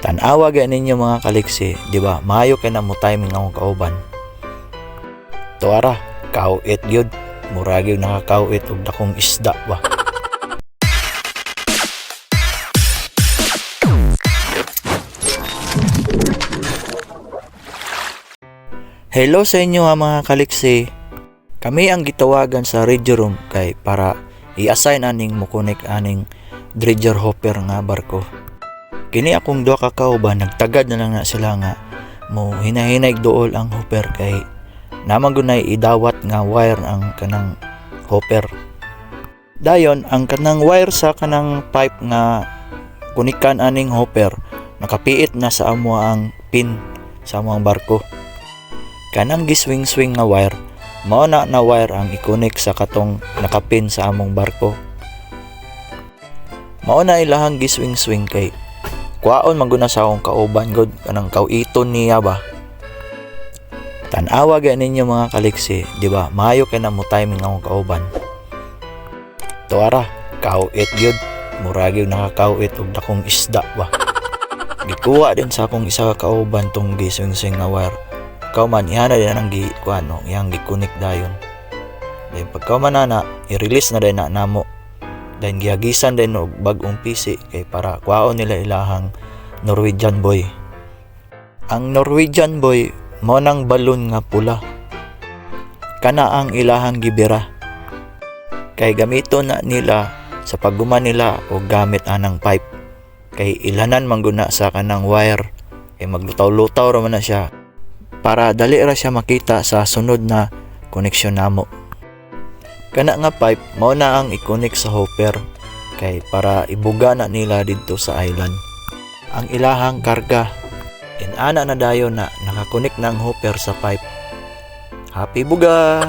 Tanawa ga ninyo mga kaliksi, di ba? Maayo kay na mo timing akong kauban. Tuara, kauit gyud. Murag gyud nakakauit og dakong isda ba. Hello sa inyo mga kaliksi. Kami ang gitawagan sa radio room kay para i-assign aning mukunik aning dredger hopper nga barko. Kini akong duha ka kauban nagtagad na lang na sila nga mo hinahinay dool ang hopper kay naman gunay idawat nga wire ang kanang hopper. Dayon ang kanang wire sa kanang pipe nga kunikan aning hopper nakapiit na sa amo ang pin sa amo ang barko. Kanang giswing-swing nga wire mao na wire ang ikonik sa katong nakapin sa among barko. Mao na ilahang giswing-swing kay kuwaon maguna sa akong kauban god kanang kauiton niya ba. Tanawa ga ninyo mga kaliksi, di ba? Maayo kay na mo timing akong kauban. Tuara, kauit gyud. Murag gyud nakakauit og dakong isda ba. Gikuha din sa akong isa ka kauban tong giswing-swing nga wire. Kauman ihana din ang kuano, iyang gikunik dayon. Then pagkauman na i-release na din na namo. Then gihagisan din og bag-ong pisi kay para kuhaon nila ilahang Norwegian boy. Ang Norwegian boy mao nang balon nga pula. Kana ang ilahang gibira. Kay gamiton na nila sa pagguman nila og gamit anang pipe. Kay ilanan man guna sa kanang wire. Kay maglutaw-lutaw ra man na siya para dali ra siya makita sa sunod na koneksyon namo. Kana nga pipe mao na ang ikonik sa hopper kay para ibuga na nila didto sa island ang ilahang karga. Inana na dayon na nakakonek na ang hopper sa pipe. Happy buga!